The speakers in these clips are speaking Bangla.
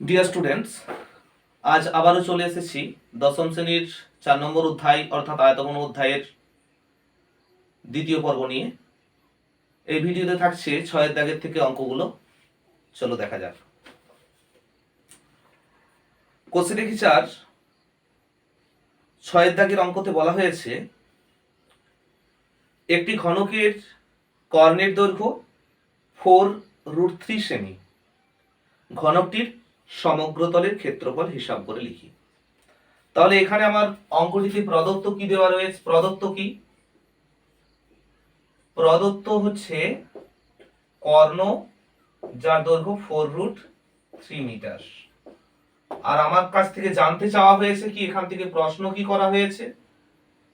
ডিয়ার স্টুডেন্টস, আজ আবারও চলে এসেছি দশম শ্রেণীর 4 নম্বর অধ্যায় অর্থাৎ আয়তঘন অধ্যায়ের দ্বিতীয় পর্ব নিয়ে। এই ভিডিওতে থাকছে 6 দাগের থেকে অঙ্কগুলো। চলো দেখা যাক। কোশ্চেন দেখি 4, 6 দাগের অঙ্কতে বলা হয়েছে একটি ঘনকের কর্ণের দৈর্ঘ্য 4√3 সেমি, ঘনকটির সমগ্রতলের ক্ষেত্রফল হিসাব করে লিখি। তাহলে এখানে আমার অঙ্কটিতে প্রদত্ত কি দেওয়া রয়েছে? প্রদত্ত হচ্ছে কর্ণ, যার দৈর্ঘ্য 4√3 মিটার। আর আমার কাছ থেকে জানতে চাওয়া হয়েছে কি, এখান থেকে প্রশ্ন কি করা হয়েছে?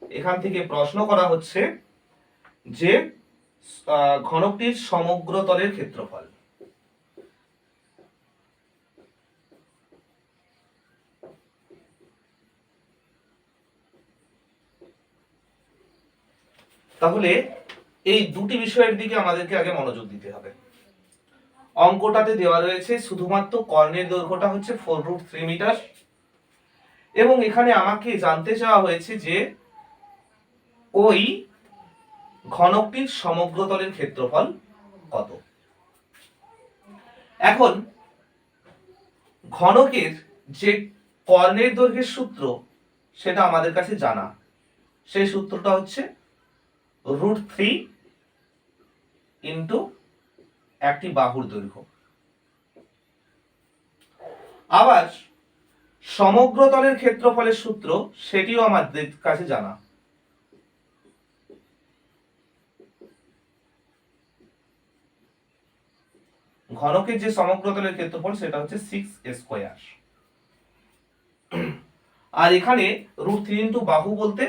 এখান থেকে প্রশ্ন করা হচ্ছে যে ঘনকটির সমগ্র তলের ক্ষেত্রফল। তাহলে এই দুটি বিষয়ের দিকে আমাদেরকে আগে মনোযোগ দিতে হবে। অঙ্কটাতে দেওয়া রয়েছে শুধুমাত্র কর্ণের দৈর্ঘ্যটা হচ্ছে 4√3 মিটার, এবং এখানে আমাকে জানতে চাওয়া হয়েছে যে ওই ঘনকটির সমগ্র তলের ক্ষেত্রফল কত। এখন ঘনকের যে কর্ণের দৈর্ঘ্যের সূত্র সেটা আমাদের কাছে জানা। সেই সূত্রটা হচ্ছে √3 ইন্টু একটি বাহুর দৈর্ঘ্য। আবার সমগ্র তলের ক্ষেত্রফলের সূত্র সেটিও আমাদের কাছে জানা। ঘনকের যে সমগ্র তলের ক্ষেত্রফল সেটা হচ্ছে 6 স্কয়ার। আর এখানে √3 ইন্টু বাহু বলতে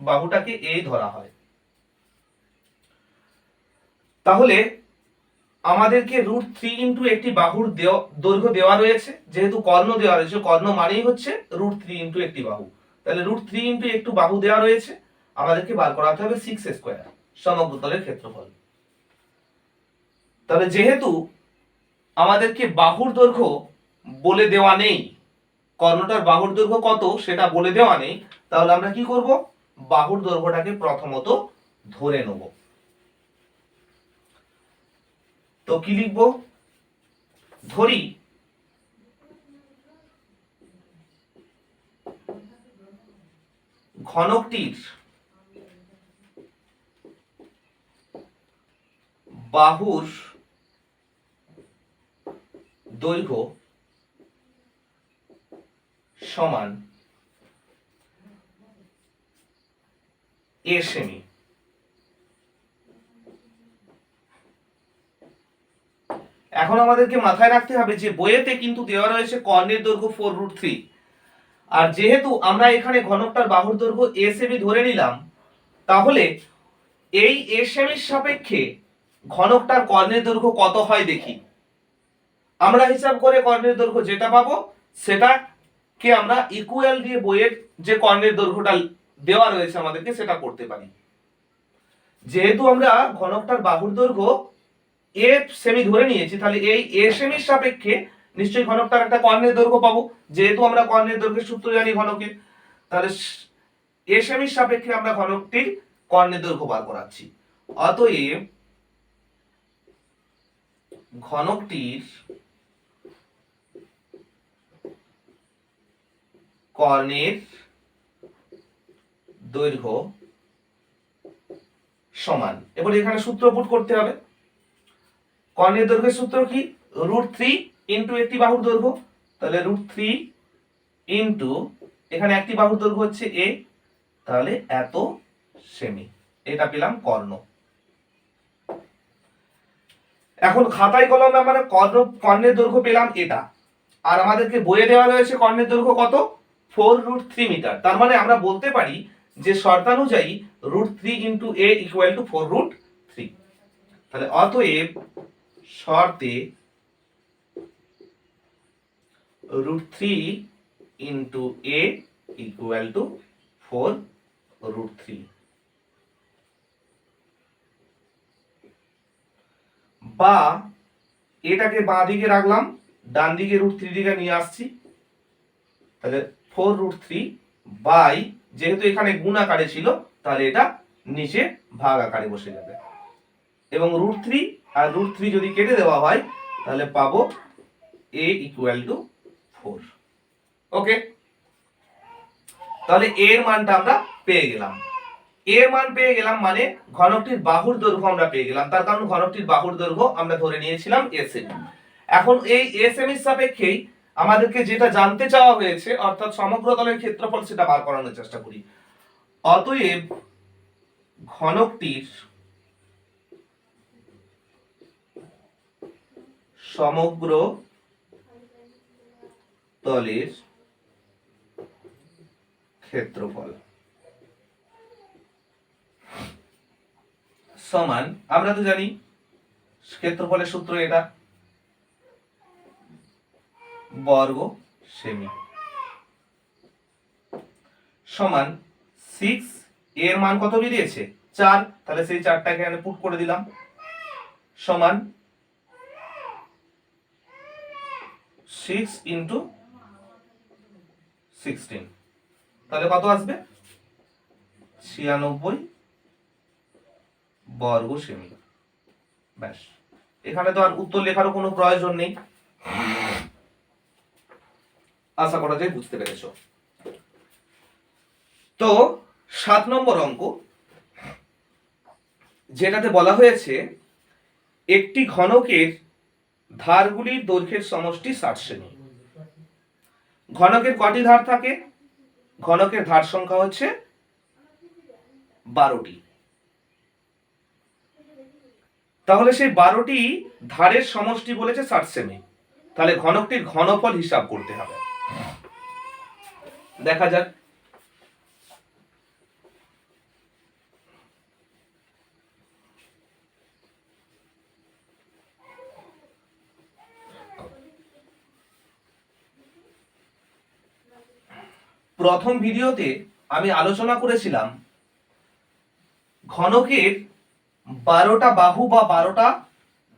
বাহুটাকে a ধরা হয়। তাহলে আমাদেরকে √3 ইন্টু একটি বাহুর দৈর্ঘ্য দেওয়া রয়েছে, যেহেতু কর্ণ দেওয়া রয়েছে, কর্ণ মানেই হচ্ছে √3 ইন্টু একটি বাহু। তাহলে √3 ইন্টু একটু বাহু দেওয়া রয়েছে, আমাদেরকে বার করাতে হবে 6 স্কয়ার, সমগ্র তলের ক্ষেত্রফল। তাহলে যেহেতু আমাদেরকে বাহুর দৈর্ঘ্য বলে দেওয়া নেই, কর্ণটার বাহুর দৈর্ঘ্য কত সেটা বলে দেওয়া নেই, তাহলে আমরা কি করব? বাহুর দৈর্ঘ্যটাকে প্রথমত ধরে নেব। তো কি লিখব? ধরি ঘনকটির বাহুর দৈর্ঘ্য সমান a সেমি। এখন আমাদেরকে মাথায় রাখতে হবে যে বইয়েতে কিন্তু দেওয়া রয়েছে কর্ণের দৈর্ঘ্য 4√3, আর যেহেতু আমরা এখানে ঘনকটার বাহুর দৈর্ঘ্য a সেমি ধরে নিলাম, তাহলে এই a সেমির সাপেক্ষে ঘনকটার কর্ণের দৈর্ঘ্য কত হয় দেখি। আমরা হিসাব করে কর্ণের দৈর্ঘ্য যেটা পাবো সেটাকে আমরা ইকুয়াল দিয়ে বইয়ের যে কর্ণের দৈর্ঘ্যটা দেওয়া রয়েছে আমাদেরকে সেটা করতে পারি। যেহেতু আমরা ঘনকটার বাহুর দৈর্ঘ্য a সেমি ধরে নিয়েছি, তাহলে এই a সেমির সাপেক্ষে নিশ্চয়ই ঘনকটার একটা কর্ণের দৈর্ঘ্য পাবো। যেহেতু আমরা কর্ণের দৈর্ঘ্যের সূত্র জানি ঘনকের, তাহলে a সেমির সাপেক্ষে আমরা ঘনকটির কর্ণের দৈর্ঘ্য বার করাচ্ছি। অতএব ঘনকটির কর্ণের দৈর্ঘ্য সমান, এবার এখানে সূত্র পুট করতে হবে। কর্ণের দৈর্ঘ্যের সূত্র কি? √3 ইন্টু একটি বাহুর দৈর্ঘ্য। তাহলে √3 ইন্টু এখানে একটি বাহুর দৈর্ঘ্য হচ্ছে a, তাহলে এত সেমি। এটা পেলাম কর্ণ। এখন খাতায় কলমে আমরা কর্ণের দৈর্ঘ্য পেলাম এটা, আর আমাদেরকে বইয়ে দেওয়া রয়েছে কর্ণের দৈর্ঘ্য কত? 4√3 মিটার। তার মানে আমরা বলতে পারি যে শর্তানুযায়ী √3 ইন্টু a ইকুয়াল টু 4√3। তাহলে অতএব শর্তে √3 ইন্টু a ইকুয়াল টু 4√3, বা এটাকে বাঁ দিকে রাখলাম, ডান দিকে √3 দিকে নিয়ে আসছি, তাহলে 4√3 বাই, যেহেতু এখানে গুণ আকারে ছিল তাহলে এটা নিচে ভাগ আকারে বসে যাবে, এবং √3 আর √3 যদি কেটে দেওয়া হয় তাহলে পাবো a = 4। ওকে, তাহলে এর মানটা আমরা পেয়ে গেলাম। এর মান পেয়ে গেলাম মানে ঘনকটির বাহুর দৈর্ঘ্য আমরা পেয়ে গেলাম, তার কারণ ঘনকটির বাহুর দৈর্ঘ্য আমরা ধরে নিয়েছিলাম এসএম। এখন এই এসএম এর সাপেক্ষেই আমাদেরকে যেটা জানতে চাওয়া হয়েছে অর্থাৎ সমগ্র তলের ক্ষেত্রফল সেটা বার করানোর চেষ্টা করি। অতএব ঘনকটির সমগ্র তলের ক্ষেত্রফল সমান, আমরা তো জানি ক্ষেত্রফলের সূত্র এটা, বর্গ সেমি, সমান 6, এর মান কত বেরিয়েছে 4, তাহলে সেই 4টাকে এখানে পুট করে দিলাম, সমান 6 × 16, তাহলে কত আসবে 96 বর্গ সেমি। ব্যাস, এখানে তো আর উত্তর লেখারও কোনো প্রয়োজন নেই, আশা করা যায় বুঝতে পেরেছো। তো 7 নম্বর অঙ্ক, যেটাতে বলা হয়েছে একটি ঘনকের ধারগুলির দৈর্ঘ্যের সমষ্টি 60 সেমি। ঘনকের কটি ধার থাকে? ঘনকের ধার সংখ্যা হচ্ছে 12টি। তাহলে সেই 12টি ধারের সমষ্টি বলেছে 60 সেমি, তাহলে ঘনকটির ঘনফল হিসাব করতে হবে। দেখা যাক, প্রথম ভিডিওতে আমি আলোচনা করেছিলাম ঘনকের 12টা বাহু বা 12টা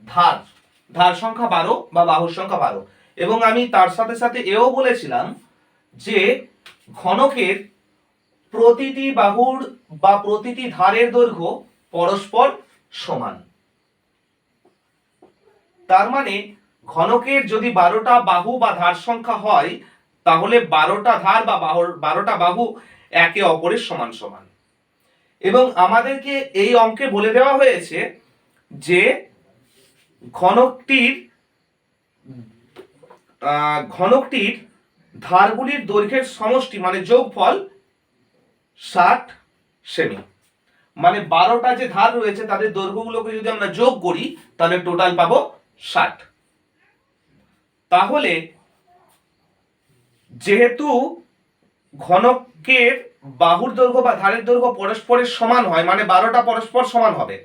ধার, ধার সংখ্যা 12 বা বাহুর সংখ্যা 12, এবং আমি তার সাথে সাথে এও বলেছিলাম যে ঘনকের প্রতিটি বাহুর বা প্রতিটি ধারের দৈর্ঘ্য পরস্পর সমান। তার মানে ঘনকের যদি 12টা বাহু বা ধার সংখ্যা হয় তাহলে 12টা ধার বা 12টা বাহু একে অপরের সমান সমান। এবং আমাদেরকে এই অঙ্কে বলে দেওয়া হয়েছে যে ঘনকটির ধারগুলির দৈর্ঘ্যের সমষ্টি মানে যোগফল 60 সেমি। মানে 12টা যে ধার রয়েছে তাদের দৈর্ঘ্যগুলোকে যদি আমরা যোগ করি তাহলে টোটাল পাবো 60। তাহলে যেহেতু ঘনকের বাহুর দৈর্ঘ্য বা ধারের দৈর্ঘ্য পরস্পরের সমান হয়, মানে 12টা পরস্পর সমান হবে,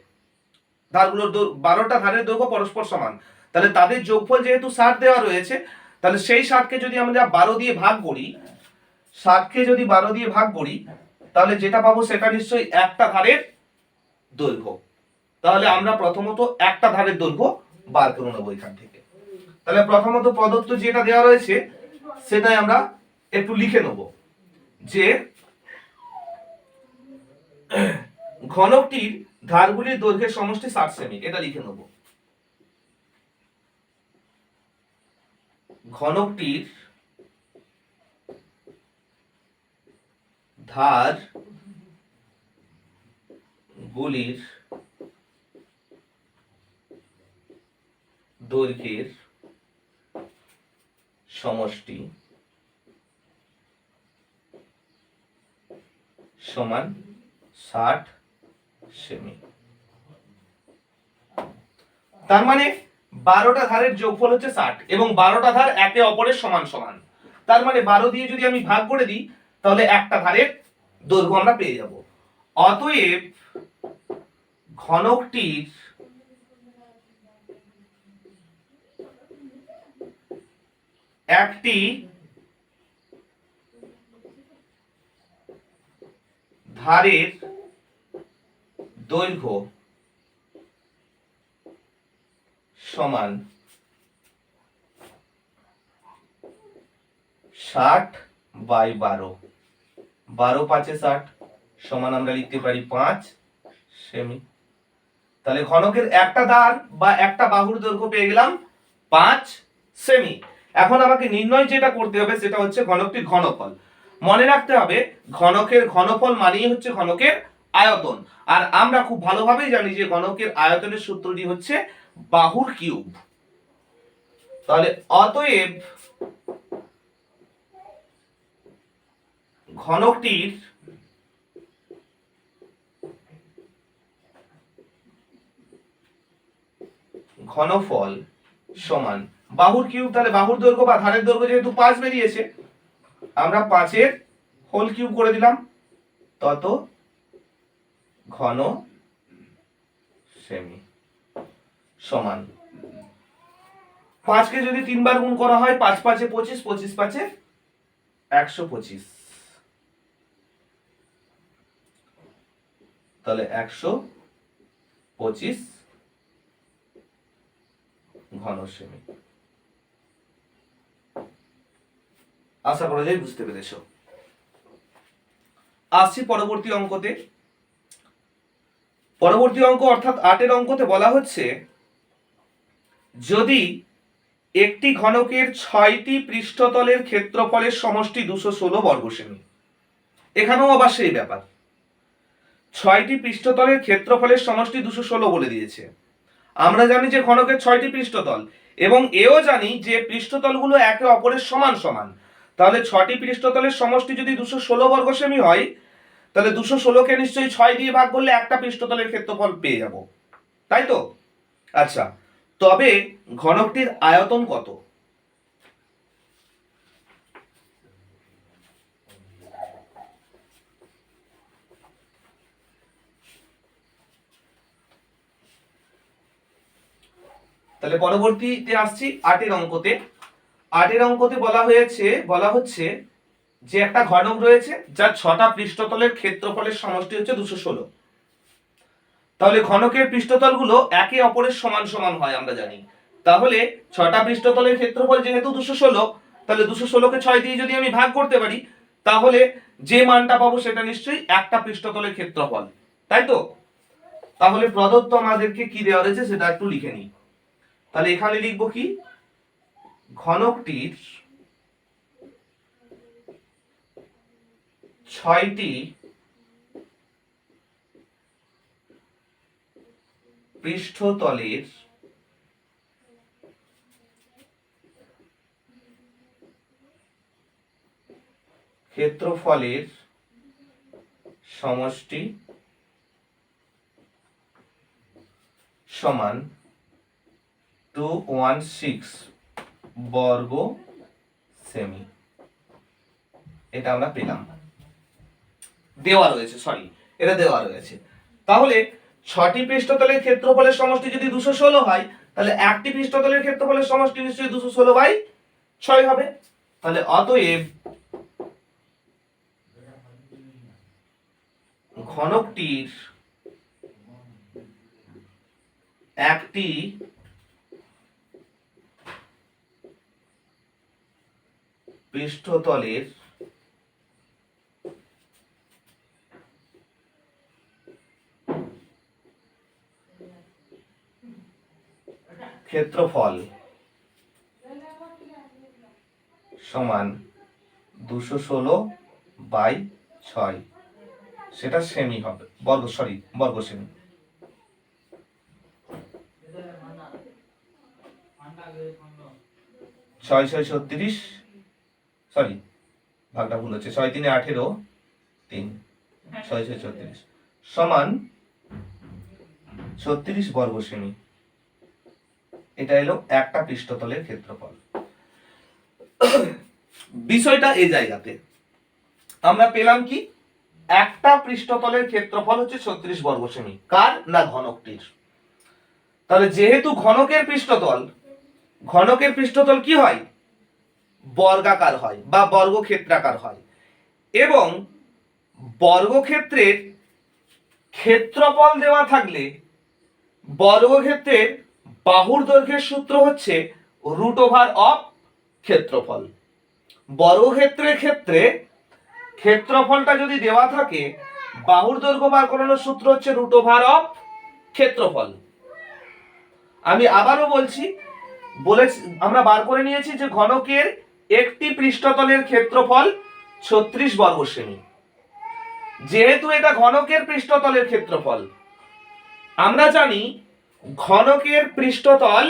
ধারগুলোর 12টা ধারের দৈর্ঘ্য পরস্পর সমান, তাহলে তাদের যোগফল যেহেতু 60 দেওয়া রয়েছে, তাহলে সেই 60কে যদি আমরা 12 দিয়ে ভাগ করি, 60কে যদি 12 দিয়ে ভাগ করি তাহলে যেটা পাবো সেটা নিশ্চয়ই একটা ধারের দৈর্ঘ্য। তাহলে আমরা প্রথমত একটা ধারের দৈর্ঘ্য বার করে নেবো এখান থেকে। তাহলে প্রথমত প্রদত্ত যেটা দেওয়া রয়েছে সেটাই আমরা একটু লিখে নেব, যে ঘনকটির ধারগুলির দৈর্ঘ্যের সমষ্টি 60 সেমি, এটা লিখে নেব। ঘনকটির ধার গুলির দৈর্ঘ্যের সমষ্টি সমান 60 সেমি। তার মানে 12টা ধারের যোগফল হচ্ছে 60 এবং 12টা ধার একে অপরের সমান সমান। তার মানে 12 দিয়ে যদি আমি ভাগ করে দিই তাহলে একটা ধারের দৈর্ঘ্য আমরা পেয়ে যাব। অতএব ঘনকটির একটি ধারের দৈর্ঘ্য সমান 60/12, 12 5 60 সমান আমরা লিখতে পারি 5 সেমি। তাহলে ঘনকের একটা দাঁড় বা একটা বাহুর দৈর্ঘ্য পেয়ে গেলাম 5 সেমি। এখন আমাকে নির্ণয় যেটা করতে হবে সেটা হচ্ছে ঘনকটির ঘনফল। মনে রাখতে হবে ঘনকের ঘনফল মানেই হচ্ছে ঘনকের আয়তন, আর আমরা খুব ভালোভাবেই জানি যে ঘনকের আয়তনের সূত্রটি হচ্ছে বাহুর কিউব। তাহলে অতএব ঘনকটির ঘনফল সমান বাহুর কিউব। তাহলে বাহুর দৈর্ঘ্য বা ধারের দৈর্ঘ্য যেহেতু 5 বেরিয়েছে, আমরা 5 হোল কিউব করে দিলাম, তত ঘন সেমি সমান 5 কে যদি 3 বার গুণ করা হয় 5 5 25, 25 5 125, তাহলে 125 ঘন সেমি। আশা করা যায় বুঝতে পেরেছো। আসছি পরবর্তী অঙ্কতে। পরবর্তী অঙ্ক অর্থাৎ 8 অঙ্কতে বলা হচ্ছে যদি একটি ঘনকের 6টি পৃষ্ঠতলের ক্ষেত্রফলের সমষ্টি 216 বর্গ সেমি। এখানেও আবার সেই ব্যাপার, 6টি পৃষ্ঠতলের ক্ষেত্রফলের সমষ্টি 216 বলে দিয়েছে। আমরা জানি যে ঘনকের 6টি পৃষ্ঠতল, এবং এও জানি যে পৃষ্ঠতলগুলো একে অপরের সমান সমান। তাহলে 6টি পৃষ্ঠতলের সমষ্টি যদি 216 বর্গ সেমি হয়, তাহলে 216কে নিশ্চয়ই 6 দিয়ে ভাগ করলে একটা পৃষ্ঠতলের ক্ষেত্রফল পেয়ে যাব, তাই তো? আচ্ছা, তবে ঘনকটির আয়তন কত? তাহলে পরবর্তীতে আসছি 8 অঙ্কতে। 8 অঙ্কতে বলা হচ্ছে যে একটা ঘনক রয়েছে যার 6টা পৃষ্ঠতলের ক্ষেত্রফলের সমষ্টি হচ্ছে 216। তাহলে ঘনকের পৃষ্ঠতলগুলো একে অপরের সমান সমান হয় আমরা জানি। তাহলে 6টা পৃষ্ঠতলের ক্ষেত্রফল যেহেতু 216, তাহলে 216কে 6 দিয়ে যদি আমি ভাগ করতে পারি, তাহলে যে মানটা পাবো সেটা নিশ্চয়ই একটা পৃষ্ঠতলের ক্ষেত্রফল, তাই তো? তাহলে প্রদত্ত আমাদেরকে কি দেওয়া রয়েছে সেটা একটু লিখে নিই। তাহলে এখানে লিখবো কি, ঘনকটির 6টি পৃষ্ঠতলের ক্ষেত্রফলের সমষ্টি সমান 216 বর্গ সেমি। এটা আমরা পেলাম, দেওয়া রয়েছে, এটা দেওয়া রয়েছে। তাহলে 6টি পৃষ্ঠতলের ক্ষেত্রফলের সমষ্টি যদি 216 হয়, তাহলে একটি পৃষ্ঠতলের ক্ষেত্রফলের সমষ্টি নিশ্চয়ই 216/6 হবে। তাহলে অতএব ঘনকটির একটি পৃষ্ঠতলের ক্ষেত্রফল সমান 216/6, সেটা সেমি হবে, বর্গ সেমি। 6 6 36, ভাগটা ভুল হচ্ছে, 6 3 18, 3 6 6 36 সমান 36 বর্গ সেমি। এটা এলো একটা পৃষ্ঠতলের ক্ষেত্রফল। বিষয়টা এই জায়গাতে আমরা পেলাম কি, একটা পৃষ্ঠতলের ক্ষেত্রফল হচ্ছে 36 বর্গ সেমি। কার না? ঘনকটির। তাহলে যেহেতু ঘনকের পৃষ্ঠতল কি হয়? বর্গাকার হয় বা বর্গক্ষেত্রাকার হয়, এবং বর্গক্ষেত্রের ক্ষেত্রফল দেওয়া থাকলে বর্গক্ষেত্রের বাহুর দৈর্ঘ্যের সূত্র হচ্ছে √অফ ক্ষেত্রফল। বর্গক্ষেত্রের ক্ষেত্রে ক্ষেত্রফলটা যদি দেওয়া থাকে, বাহুর দৈর্ঘ্য বার করানোর সূত্র হচ্ছে √অফ ক্ষেত্রফল। আমি আবারও বলছি, আমরা বার করে নিয়েছি যে ঘনকের একটি পৃষ্ঠতলের ক্ষেত্রফল 36 বর্গ সেমি। যেহেতু এটা ঘনকের পৃষ্ঠতলের ক্ষেত্রফল, আমরা জানি ঘনকের পৃষ্ঠতল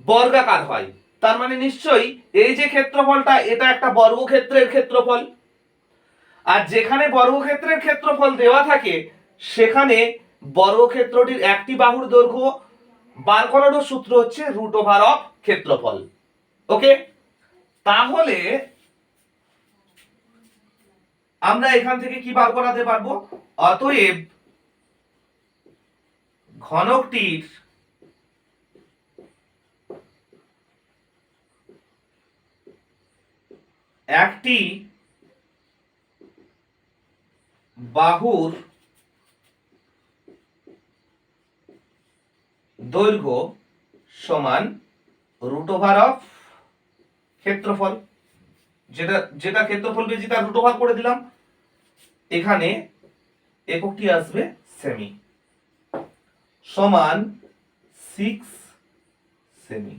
বর্গাকার হয়, তার মানে নিশ্চয়ই এই যে ক্ষেত্রফলটা এটা একটা বর্গক্ষেত্রের ক্ষেত্রফল। আর যেখানে বর্গক্ষেত্রের ক্ষেত্রফল দেওয়া থাকে সেখানে বর্গক্ষেত্রটির একটি বাহুর দৈর্ঘ্য বার করানোর সূত্র হচ্ছে √অফ ক্ষেত্রফল। ওকে, তাহলে আমরা এখান থেকে কি বার করাতে পারবো? অতএব ঘনকটির একটি বাহুর দৈর্ঘ্য সমান √অফ ক্ষেত্রফল। যেটা ক্ষেত্রফল পেয়েছি তার √অফ করে দিলাম। এখানে এককটি আসবে সেমি, সমান 6 সেমি।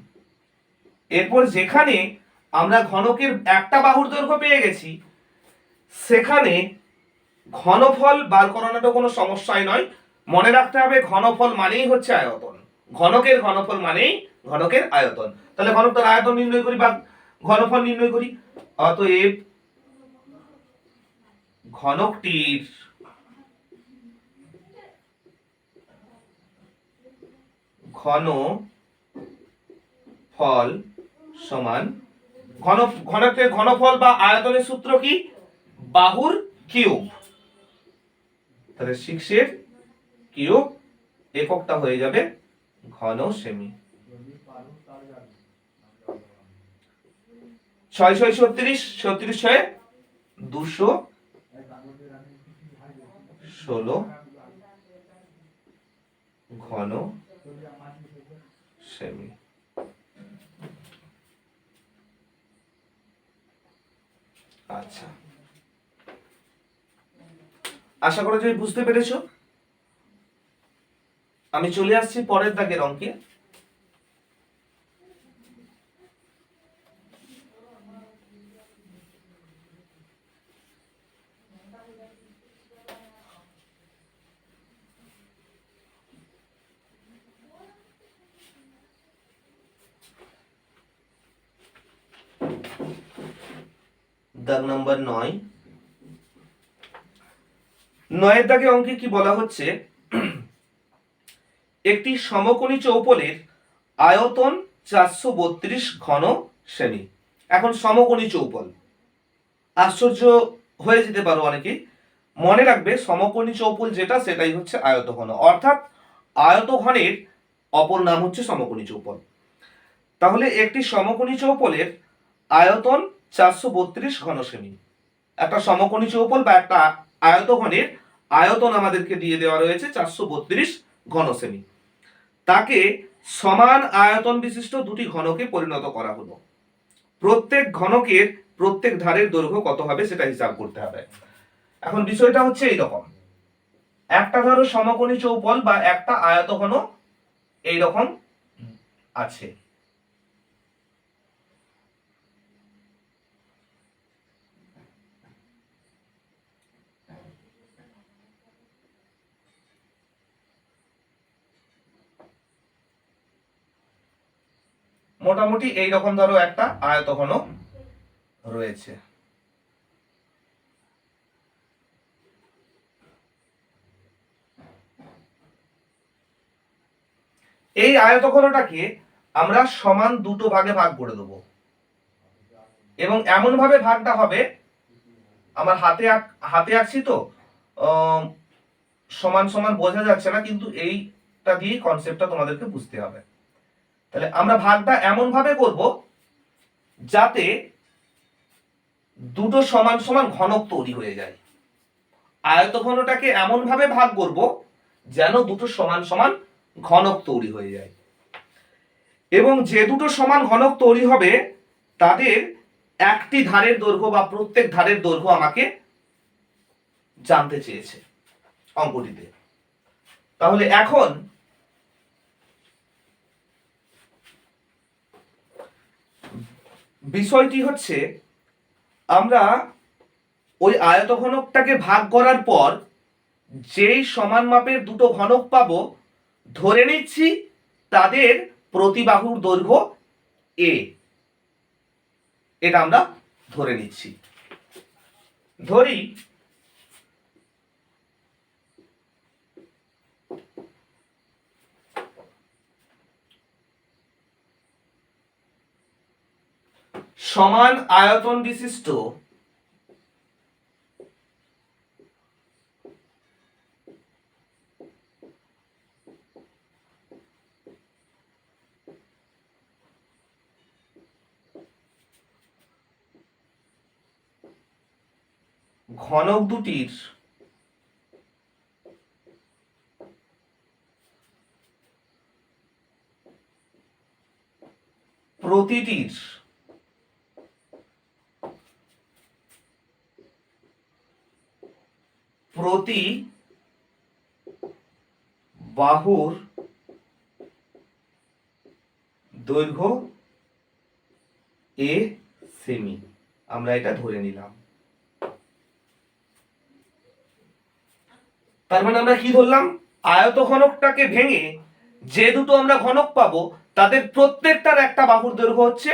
এরপর যেখানে আমরা ঘনকের একটা বাহুর দৈর্ঘ্য পেয়ে গেছি, সেখানে ঘনফল বার করানোটা কোনো সমস্যাই নয়। মনে রাখতে হবে ঘনফল মানেই হচ্ছে আয়তন, ঘনকের ঘনফল মানেই ঘনকের আয়তন। তাহলে ঘনকটার আয়তন নির্ণয় করি বা ঘনফল নির্ণয় করি। অতএব ঘনকটির ঘনফল সমান ঘনকের ঘনফল বা আয়তনের সূত্র কি? বাহুর কিউব। তাহলে 6 এর কিউব, এককটা হয়ে যাবে ঘন সেমি। 6 6 36, 36 6 216 ঘন সেমি। আচ্ছা, আশা করা যায় বুঝতে পেরেছো। আমি চলে আসছি পরের দাগের অঙ্কে। দাগ নাম্বার 9। 9 দাগে অঙ্কে কি বলা হচ্ছে? একটি সমকোণী চৌপলের আয়তন 432 ঘন সেমি। এখন সমকোণী চৌপল, আশ্চর্য হয়ে যেতে পারো অনেকে। মনে রাখবে সমকোণী চৌপল যেটা সেটাই হচ্ছে আয়তঘন, অর্থাৎ আয়তঘনের অপর নাম হচ্ছে সমকোণী চৌপল। তাহলে একটি সমকোণী চৌপলের আয়তন 432 ঘন সেমি। একটা সমকোণী চৌপল বা একটা আয়তঘনের আয়তন আমাদেরকে দিয়ে দেওয়া রয়েছে 432 ঘন সেমি। তাকে সমান আয়তন বিশিষ্ট দুটি ঘনকে পরিণত করা হলো। প্রত্যেক ঘনকের প্রত্যেক ধারের দৈর্ঘ্য কত হবে সেটা হিসাব করতে হবে। এখন বিষয়টা হচ্ছে এইরকম, একটা ধরো সমকোণী চৌপল বা একটা আয়তঘন এইরকম আছে। মোটামুটি এইরকম ধরো একটা আয়তঘন রয়েছে। এই আয়তঘনটাকে আমরা সমান দুটো ভাগে ভাগ করে দেব, এবং এমন ভাবে ভাগটা হবে, আমার হাতে আঁকছি তো সমান সমান বোঝা যাচ্ছে না, কিন্তু এইটা দিয়ে কনসেপ্টটা তোমাদেরকে বুঝতে হবে। তাহলে আমরা ভাগটা এমন ভাবে করব যাতে দুটো সমান সমান ঘনক তৈরি হয়ে যায়। আয়তঘনটাকে এমন ভাবে ভাগ করব যেন দুটো সমান সমান ঘনক তৈরি হয়ে যায়, এবং যে দুটো সমান ঘনক তৈরি হবে তাদের একটি ধারের দৈর্ঘ্য বা প্রত্যেক ধারের দৈর্ঘ্য আমাকে জানতে চেয়েছে অঙ্কটিতে। তাহলে এখন বিষয়টি হচ্ছে, আমরা ওই আয়তঘনকটাকে ভাগ করার পর যেই সমান মাপের দুটো ঘনক পাবো, ধরে নিচ্ছি তাদের প্রতিবাহুর দৈর্ঘ্য এ, এটা আমরা ধরে নিচ্ছি। ধরি সমান আয়তন বিশিষ্ট ঘনক দুটির প্রতিটির প্রতি বাহুর দৈর্ঘ্য এ সেমি, আমরা এটা ধরে নিলাম। তার মানে আমরা কি ধরলাম, আয়তঘনকটাকে ভেঙে যে দুটো আমরা ঘনক পাবো তাদের প্রত্যেকটার একটা বাহুর দৈর্ঘ্য হচ্ছে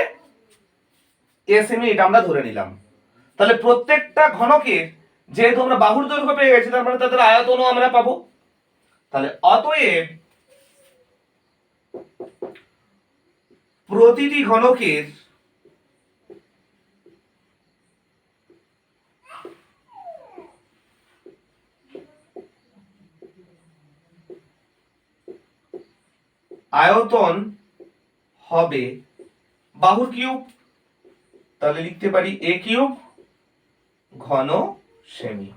এ সেমি, এটা আমরা ধরে নিলাম। তাহলে প্রত্যেকটা ঘনকের যেহেতু আমরা বাহুর দৈর্ঘ্য পেয়ে গেছি, তার মানে তাদের আয়তনও আমরা পাবো। তাহলে অতএব প্রতিটি ঘনকের আয়তন হবে বাহুর কিউব, তাহলে লিখতে পারি এ কিউব ঘন সেমি।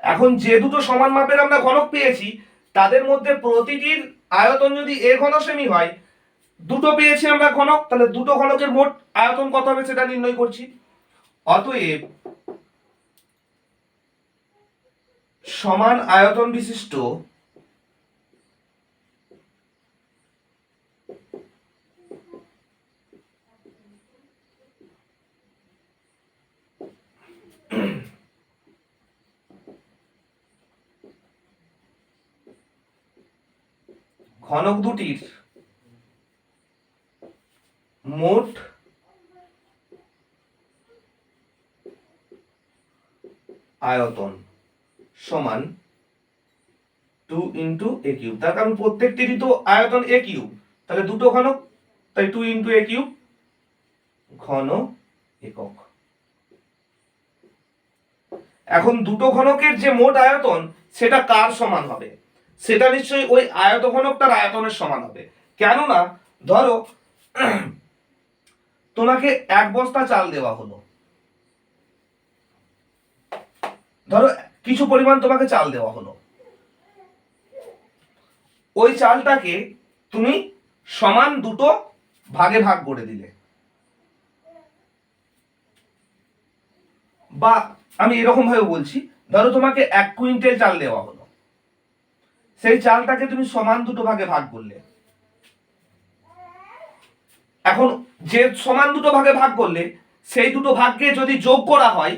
এখন যে দুটো সমান মাপের আমরা ঘনক পেয়েছি তাদের মধ্যে প্রতিটির আয়তন যদি এ ঘন সেমি হয়, দুটো পেয়েছি আমরা ঘনক, তাহলে দুটো ঘনকের মোট আয়তন কত হবে সেটা নির্ণয় করছি। অতএব সমান আয়তন বিশিষ্ট ঘনক দুটির মোট আয়তন সমান 2 ইন্টু এ কিউব। তার কারণ প্রত্যেকটিরই তো আয়তন এ কিউব, তাহলে দুটো ঘনক, তাই 2 ইন্টু এ কিউব ঘন একক। এখন দুটো ঘনকের যে মোট আয়তন সেটা কার সমান হবে, সেটা নিশ্চয়ই ওই আয়তঘনকটার আয়তনের সমান হবে। কেননা ধরো তোমাকে এক বস্তা চাল দেওয়া হলো, ধরো কিছু পরিমাণ তোমাকে চাল দেওয়া হলো, ওই চালটাকে তুমি সমান দুটো ভাগে ভাগ করে দিলে, বা আমি এরকম ভাবে বলছি, ধরো তোমাকে 1 কুইন্টাল চাল দেওয়া হলো, সেই চালটাকে তুমি সমান দুটো ভাগে ভাগ করলে। এখন যে সমান দুটো ভাগে ভাগ করলে সেই দুটো ভাগকে যদি যোগ করা হয়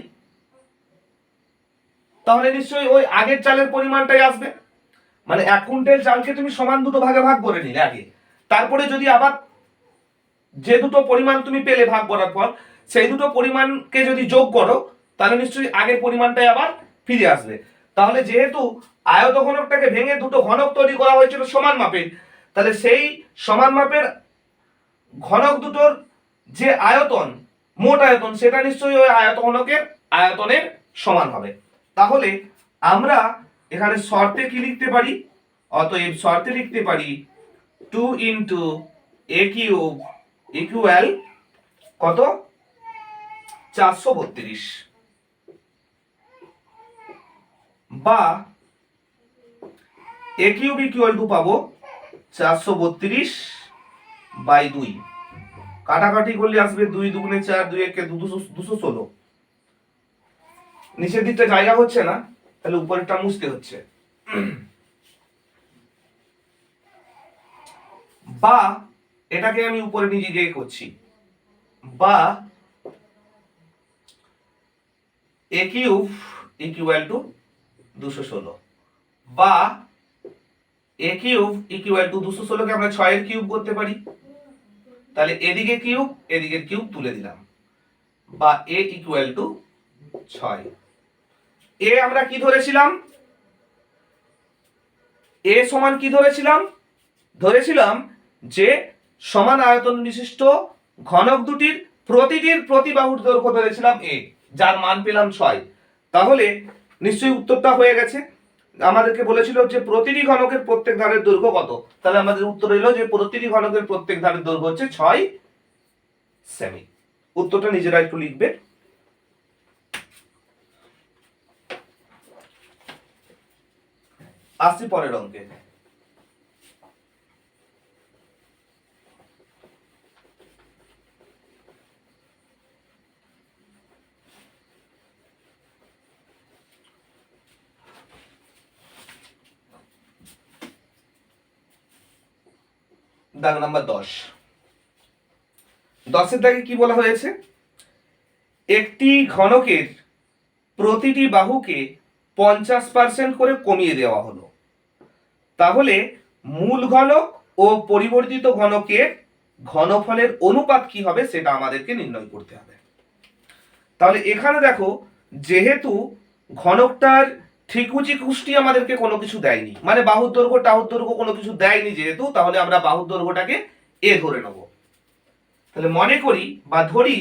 তাহলে নিশ্চয়ই ওই আগের চালের পরিমাণটাই আসবে। মানে 1 কুইন্টাল চালকে তুমি সমান দুটো ভাগে ভাগ করে নিলে আগে, তারপরে যদি আবার যে দুটো পরিমাণ তুমি পেলে ভাগ করার পর সেই দুটো পরিমাণকে যদি যোগ করো তাহলে নিশ্চয়ই আগের পরিমাণটাই আবার ফিরে আসবে। তাহলে যেহেতু আয়তঘনকটাকে ভেঙে দুটো ঘনক তৈরি করা হয়েছিল সমান মাপের, তাহলে সেই সমান মাপের ঘনক দুটোর যে আয়তন, মোট আয়তন, সেটা নিশ্চয়ই ওই আয়তঘনকের আয়তনের সমান হবে। তাহলে আমরা এখানে শর্তে কি লিখতে পারি, অতএব শর্তে লিখতে পারি 2 ইন্টু এ কিউব ইকুয়াল কত, 432, বা এ কিউব ইকুয়াল টু পাবো 432/2। কাটাকাটি করলে আসবে 2 2 4, 2 1 216। নিচের দিকটা জায়গা হচ্ছে না, তাহলে উপরেরটা মুছতে হচ্ছে। বা এটাকে আমি উপরে নিজে গিয়ে করছি, বা a কিউব ইকুয়াল টু 216, বা a কিউব ইকুয়াল টু 216 কে আমরা 6 এর কিউব করতে পারি, তাহলে এদিকে কিউব এদিকে কিউব তুলে দিলাম, বা a ইকুয়াল টু 6। এ আমরা কি ধরেছিলাম? এ সমান কি ধরেছিলাম? ধরেছিলাম যে সমান আয়তন বিশিষ্ট ঘনক দুটির প্রতিটির প্রতি বাহুর দৈর্ঘ্য ধরেছিলাম এ, যার মান পেলাম 6। তাহলে নিশ্চয়ই উত্তরটা হয়ে গেছে। আমাদেরকে বলেছিল যে প্রতিটি ঘনকের প্রত্যেক ধারের দৈর্ঘ্য কত, তাহলে আমাদের উত্তর হলো যে প্রতিটি ঘনকের প্রত্যেক ধারের দৈর্ঘ্য হচ্ছে 6 সেমি। উত্তরটা নিজেরা একটু লিখবে। আসছি পরের অঙ্কে। দাগ নাম্বার 10। 10 দাগে কি বলা হয়েছে? একটি ঘনকের প্রতিটি বাহুকে 50% করে কমিয়ে দেওয়া হলো, তাহলে মূল ঘনক ও পরিবর্তিত ঘনকের ঘনফলের অনুপাত কি হবে সেটা আমাদেরকে নির্ণয় করতে হবে। তাহলে এখানে দেখো, যেহেতু ঘনকটার ঠিকুচি কুষ্টি আমাদেরকে কোনো কিছু দেয়নি, মানে বাহুর দৈর্ঘ্য টাহুর দৈর্ঘ্য কোনো কিছু দেয়নি যেহেতু, তাহলে আমরা বাহুর দৈর্ঘ্যটাকে এ ধরে নেব। তাহলে মনে করি বা ধরি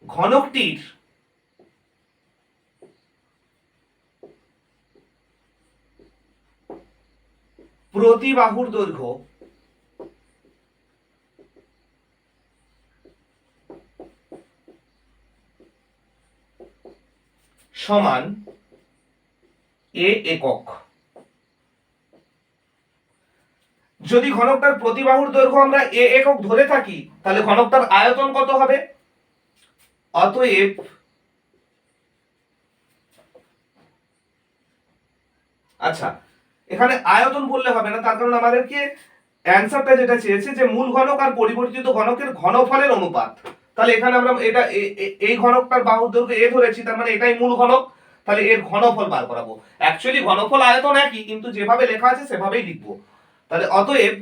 ঘনকটির প্রতি বাহুর দৈর্ঘ্য সমান এ একক। যদি ঘনকটার প্রতি বাহুর দৈর্ঘ্য আমরা এ একক ধরে থাকি, তাহলে ঘনকটার আয়তন কত হবে? অতএব আচ্ছা, এখানে আয়তন বললে হবে না, তার কারণ আমাদেরকে অ্যানসারটা যেটা চেয়েছে যে মূল ঘনক আর পরিবর্তিত ঘনকের ঘনফলের অনুপাত। তাহলে এখানে আমরা এটা এই ঘনকটার বাহুর দৈর্ঘ্য এ ধরেছি, তার মানে এটাই মূল ঘনক, তাহলে এর ঘনফল বার করাবো। অ্যাকচুয়ালি ঘনফল আয়তন একই, কিন্তু যেভাবে লেখা আছে সেভাবেই লিখবো। তাহলে অতএব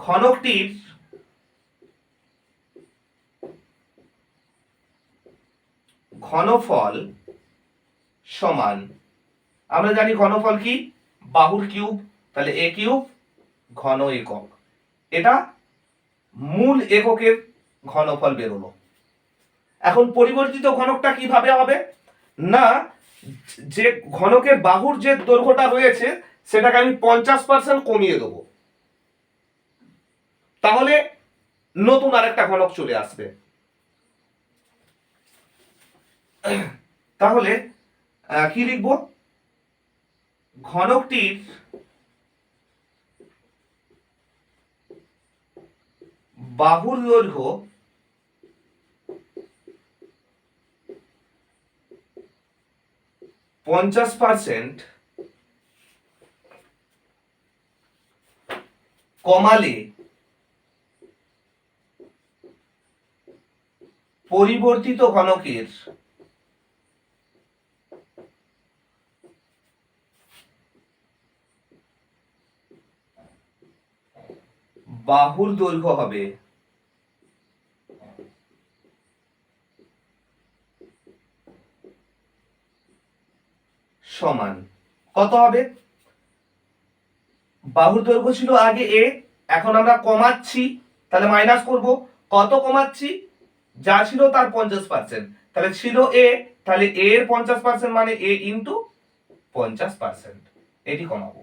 ঘনকটির ঘনফল সমান, আমরা জানি ঘনফল কি? বাহুর কিউব, তাহলে এ কিউব ঘন একক। এটা মূল এককের ঘনফল বেরোলো। এখন পরিবর্তিত ঘনকটা কিভাবে হবে? না, যে ঘনকের বাহুর যে দৈর্ঘ্যটা রয়েছে সেটাকে আমি 50% কমিয়ে দেবো, তাহলে নতুন আরেকটা ঘনক চলে আসবে। তাহলে কি লিখবো? ঘনকটির বাহুর দৈর্ঘ্য %50 কমালে পরিবর্তিত ঘনকের বাহুর দৈর্ঘ্য হবে সমান কত হবে? বাহুর দৈর্ঘ্য ছিল আগে এ, এখন আমরা কমাচ্ছি, তাহলে মাইনাস করব। কত কমাচ্ছি? যা ছিল তার 50%, তাহলে ছিল এ, তাহলে এ এর 50% মানে এ ইন্টু 50%, এটি কমাবো।